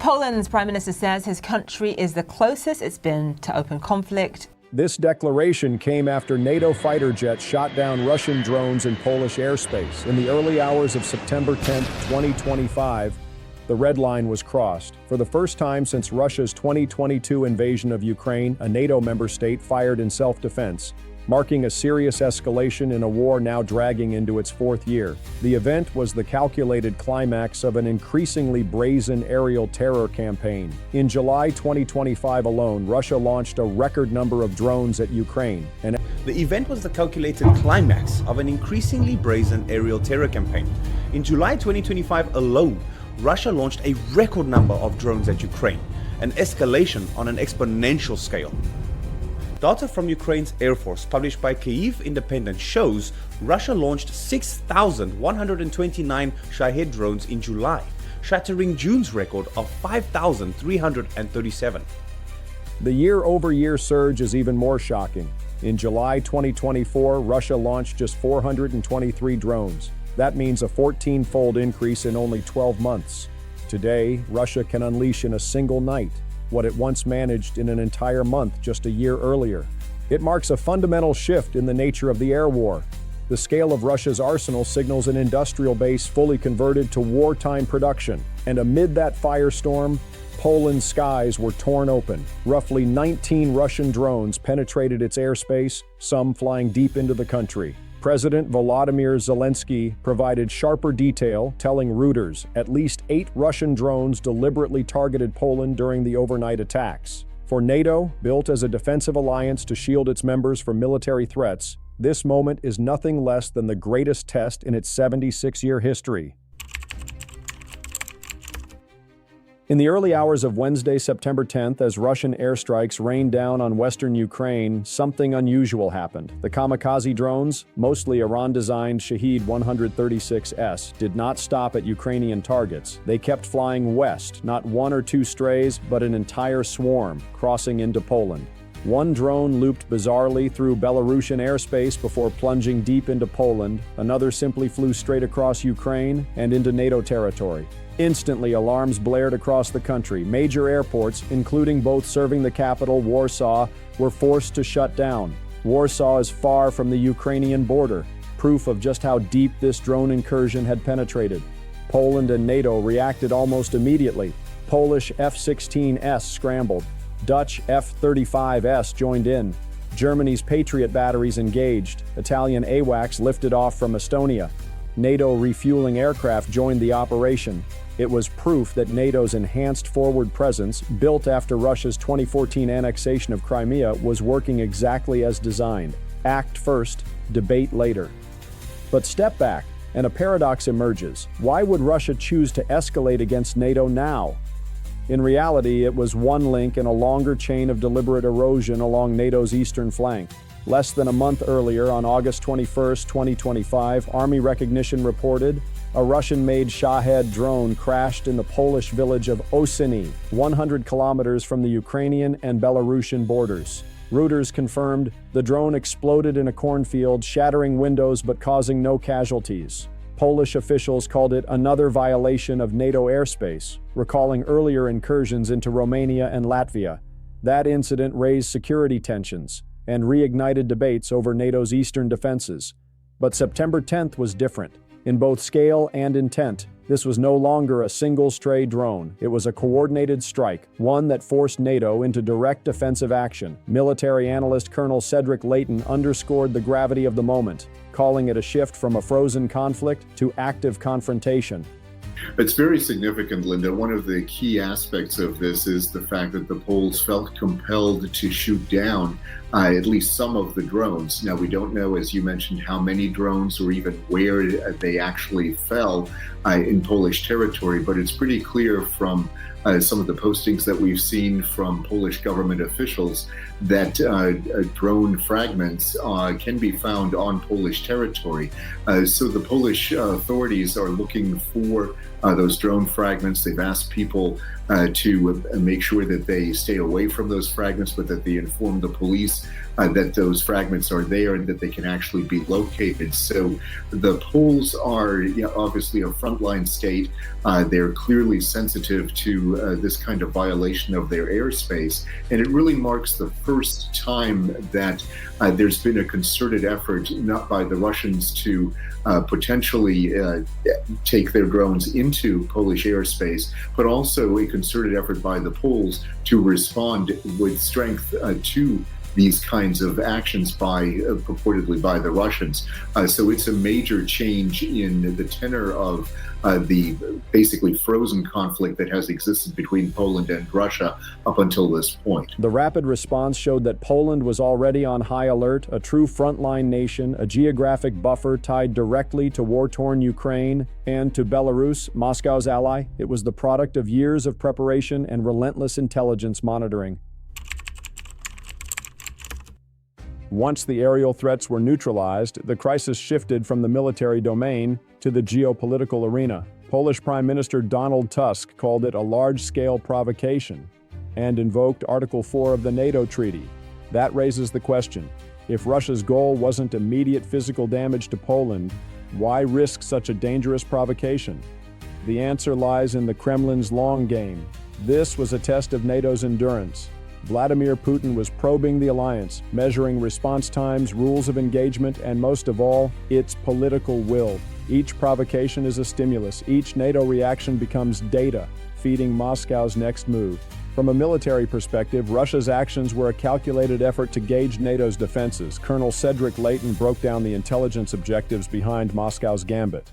Poland's Prime Minister says his country is the closest it's been to open conflict. This declaration came after NATO fighter jets shot down Russian drones in Polish airspace. In the early hours of September 10, 2025, the red line was crossed. For the first time since Russia's 2022 invasion of Ukraine, a NATO member state fired in self-defense, marking a serious escalation in a war now dragging into its fourth year. The event was the calculated climax of an increasingly brazen aerial terror campaign. In July 2025 alone, Russia launched a record number of drones at Ukraine. The event was the calculated climax of an increasingly brazen aerial terror campaign. In July 2025 alone, Russia launched a record number of drones at Ukraine, an escalation on an exponential scale. Data from Ukraine's Air Force published by Kyiv Independent shows Russia launched 6,129 Shahed drones in July, shattering June's record of 5,337. The year-over-year surge is even more shocking. In July 2024, Russia launched just 423 drones. That means a 14-fold increase in only 12 months. Today, Russia can unleash in a single night what it once managed in an entire month just a year earlier. It marks a fundamental shift in the nature of the air war. The scale of Russia's arsenal signals an industrial base fully converted to wartime production. And amid that firestorm, Poland's skies were torn open. Roughly 19 Russian drones penetrated its airspace, some flying deep into the country. President Volodymyr Zelensky provided sharper detail, telling Reuters at least 8 Russian drones deliberately targeted Poland during the overnight attacks. For NATO, built as a defensive alliance to shield its members from military threats, this moment is nothing less than the greatest test in its 76-year history. In the early hours of Wednesday, September 10th, as Russian airstrikes rained down on western Ukraine, something unusual happened. The kamikaze drones, mostly Iran-designed Shahed 136S, did not stop at Ukrainian targets. They kept flying west, not 1 or 2 strays, but an entire swarm, crossing into Poland. One drone looped bizarrely through Belarusian airspace before plunging deep into Poland. Another simply flew straight across Ukraine and into NATO territory. Instantly, alarms blared across the country. Major airports, including both serving the capital, Warsaw, were forced to shut down. Warsaw is far from the Ukrainian border, proof of just how deep this drone incursion had penetrated. Poland and NATO reacted almost immediately. Polish F-16S scrambled. Dutch F-35S joined in. Germany's Patriot batteries engaged. Italian AWACS lifted off from Estonia. NATO refueling aircraft joined the operation. It was proof that NATO's enhanced forward presence, built after Russia's 2014 annexation of Crimea, was working exactly as designed. Act first, debate later. But step back, and a paradox emerges. Why would Russia choose to escalate against NATO now? In reality, it was one link in a longer chain of deliberate erosion along NATO's eastern flank. Less than a month earlier, on August 21, 2025, Army Recognition reported a Russian-made Shahed drone crashed in the Polish village of Osyny, 100 kilometers from the Ukrainian and Belarusian borders. Reuters confirmed the drone exploded in a cornfield, shattering windows but causing no casualties. Polish officials called it another violation of NATO airspace, recalling earlier incursions into Romania and Latvia. That incident raised security tensions and reignited debates over NATO's eastern defenses. But September 10th was different. In both scale and intent, this was no longer a single stray drone. It was a coordinated strike, one that forced NATO into direct defensive action. Military analyst Colonel Cedric Layton underscored the gravity of the moment, calling it a shift from a frozen conflict to active confrontation. It's very significant, Linda. One of the key aspects of this is the fact that the Poles felt compelled to shoot down at least some of the drones. Now, we don't know, as you mentioned, how many drones or even where they actually fell in Polish territory, but it's pretty clear from some of the postings that we've seen from Polish government officials that drone fragments can be found on Polish territory. So the Polish authorities are looking for those drone fragments. They've asked people to make sure that they stay away from those fragments, but that they inform the police that those fragments are there and that they can actually be located. So the Poles are obviously a frontline state. They're clearly sensitive to this kind of violation of their airspace. And it really marks the first time that there's been a concerted effort, not by the Russians, to potentially take their drones into Polish airspace, but also a concerted effort by the Poles to respond with strength to these kinds of actions purportedly by the Russians. So it's a major change in the tenor of the basically frozen conflict that has existed between Poland and Russia up until this point. The rapid response showed that Poland was already on high alert, a true frontline nation, a geographic buffer tied directly to war-torn Ukraine and to Belarus, Moscow's ally. It was the product of years of preparation and relentless intelligence monitoring. Once the aerial threats were neutralized, the crisis shifted from the military domain to the geopolitical arena. Polish Prime Minister Donald Tusk called it a large-scale provocation and invoked Article 4 of the NATO treaty. That raises the question, if Russia's goal wasn't immediate physical damage to Poland, why risk such a dangerous provocation? The answer lies in the Kremlin's long game. This was a test of NATO's endurance. Vladimir Putin was probing the alliance, measuring response times, rules of engagement, and most of all, its political will. Each provocation is a stimulus. Each NATO reaction becomes data, feeding Moscow's next move. From a military perspective, Russia's actions were a calculated effort to gauge NATO's defenses. Colonel Cedric Layton broke down the intelligence objectives behind Moscow's gambit.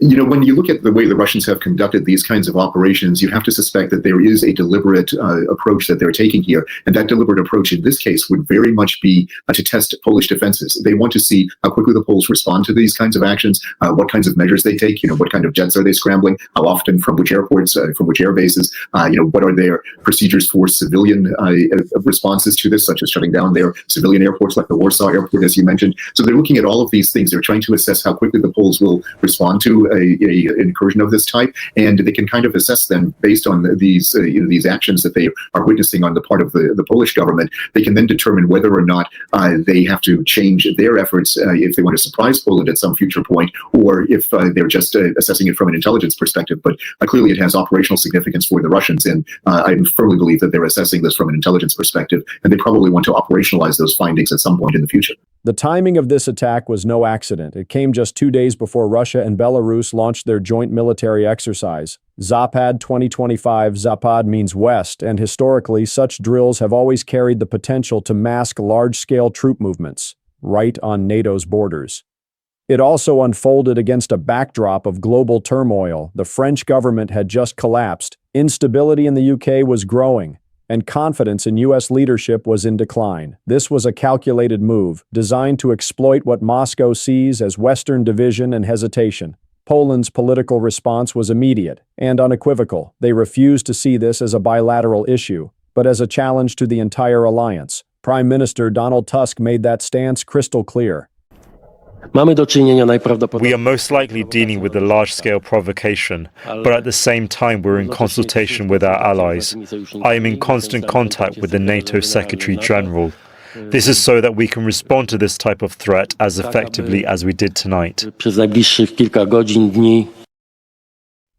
When you look at the way the Russians have conducted these kinds of operations, you have to suspect that there is a deliberate approach that they're taking here. And that deliberate approach in this case would very much be to test Polish defenses. They want to see how quickly the Poles respond to these kinds of actions, what kinds of measures they take, what kind of jets are they scrambling, how often, from which airports, from which air bases, what are their procedures for civilian responses to this, such as shutting down their civilian airports like the Warsaw airport, as you mentioned. So they're looking at all of these things. They're trying to assess how quickly the Poles will respond to an incursion of this type, and they can kind of assess them based on these actions that they are witnessing on the part of the Polish government. They can then determine whether or not they have to change their efforts if they want to surprise Poland at some future point, or if they're just assessing it from an intelligence perspective. But clearly it has operational significance for the Russians, and I firmly believe that they're assessing this from an intelligence perspective, and they probably want to operationalize those findings at some point in the future. The timing of this attack was no accident. It came just 2 days before Russia and Belarus launched their joint military exercise. Zapad 2025. Zapad means West, and historically, such drills have always carried the potential to mask large-scale troop movements, right on NATO's borders. It also unfolded against a backdrop of global turmoil. The French government had just collapsed, instability in the UK was growing, and confidence in U.S. leadership was in decline. This was a calculated move, designed to exploit what Moscow sees as Western division and hesitation. Poland's political response was immediate and unequivocal. They refused to see this as a bilateral issue, but as a challenge to the entire alliance. Prime Minister Donald Tusk made that stance crystal clear. We are most likely dealing with a large-scale provocation, but at the same time we're in consultation with our allies. I am in constant contact with the NATO Secretary General. This is so that we can respond to this type of threat as effectively as we did tonight.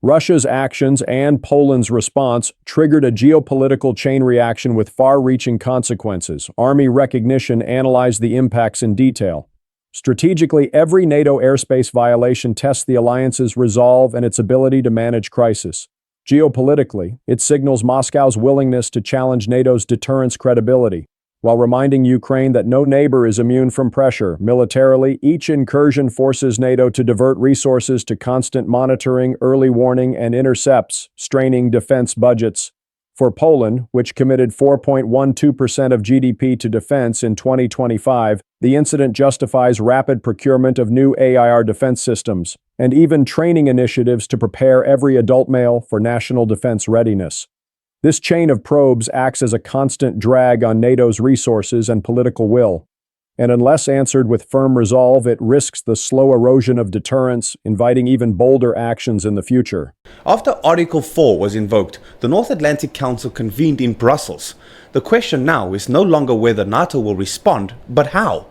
Russia's actions and Poland's response triggered a geopolitical chain reaction with far-reaching consequences. Army recognition analyzed the impacts in detail. Strategically, every NATO airspace violation tests the alliance's resolve and its ability to manage crisis. Geopolitically, it signals Moscow's willingness to challenge NATO's deterrence credibility, while reminding Ukraine that no neighbor is immune from pressure. Militarily, each incursion forces NATO to divert resources to constant monitoring, early warning, and intercepts, straining defense budgets. For Poland, which committed 4.12% of GDP to defense in 2025, the incident justifies rapid procurement of new AIR defense systems, and even training initiatives to prepare every adult male for national defense readiness. This chain of probes acts as a constant drag on NATO's resources and political will. And unless answered with firm resolve, it risks the slow erosion of deterrence, inviting even bolder actions in the future. After Article 4 was invoked, the North Atlantic Council convened in Brussels. The question now is no longer whether NATO will respond, but how.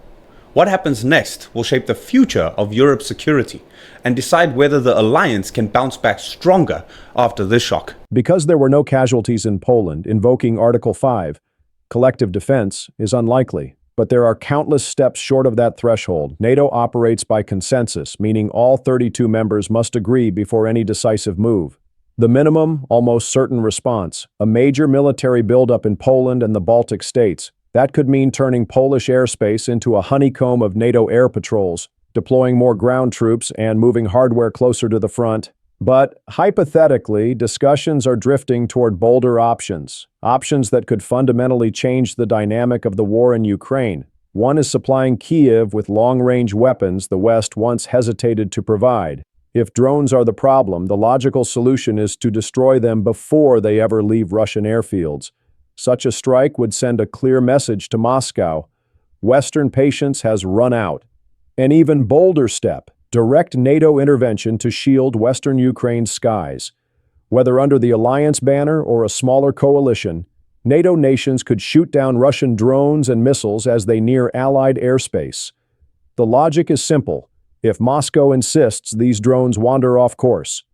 What happens next will shape the future of Europe's security and decide whether the alliance can bounce back stronger after this shock. Because there were no casualties in Poland, invoking Article 5, collective defense, is unlikely. But there are countless steps short of that threshold. NATO operates by consensus, meaning all 32 members must agree before any decisive move. The minimum, almost certain response, a major military buildup in Poland and the Baltic states. That could mean turning Polish airspace into a honeycomb of NATO air patrols, deploying more ground troops and moving hardware closer to the front. But hypothetically, discussions are drifting toward bolder options that could fundamentally change the dynamic of the war in Ukraine. One is supplying Kyiv with long-range weapons the West once hesitated to provide. If drones are the problem, the logical solution is to destroy them before they ever leave Russian airfields. Such a strike would send a clear message to Moscow. Western patience has run out. An even bolder step: direct NATO intervention to shield Western Ukraine's skies. Whether under the alliance banner or a smaller coalition, NATO nations could shoot down Russian drones and missiles as they near Allied airspace. The logic is simple. If Moscow insists these drones wander off course,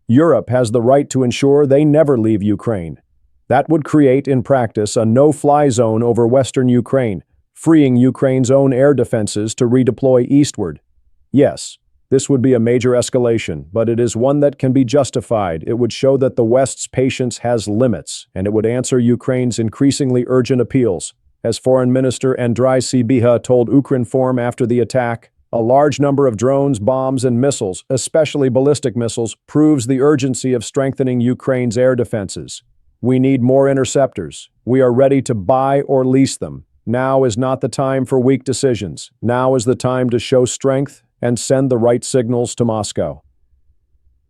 Europe has the right to ensure they never leave Ukraine. That would create, in practice, a no-fly zone over Western Ukraine, freeing Ukraine's own air defenses to redeploy eastward. Yes, this would be a major escalation, but it is one that can be justified. It would show that the West's patience has limits, and it would answer Ukraine's increasingly urgent appeals. As Foreign Minister Andriy Sybiha told Ukrinform after the attack, a large number of drones, bombs, and missiles, especially ballistic missiles, proves the urgency of strengthening Ukraine's air defenses. We need more interceptors. We are ready to buy or lease them. Now is not the time for weak decisions. Now is the time to show strength and send the right signals to Moscow.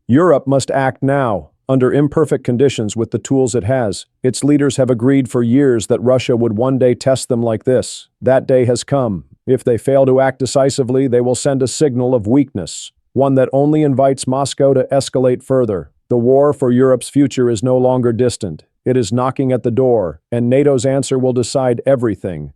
Europe must act now, under imperfect conditions with the tools it has. Its leaders have agreed for years that Russia would one day test them like this. That day has come. If they fail to act decisively, they will send a signal of weakness, one that only invites Moscow to escalate further. The war for Europe's future is no longer distant. It is knocking at the door, and NATO's answer will decide everything.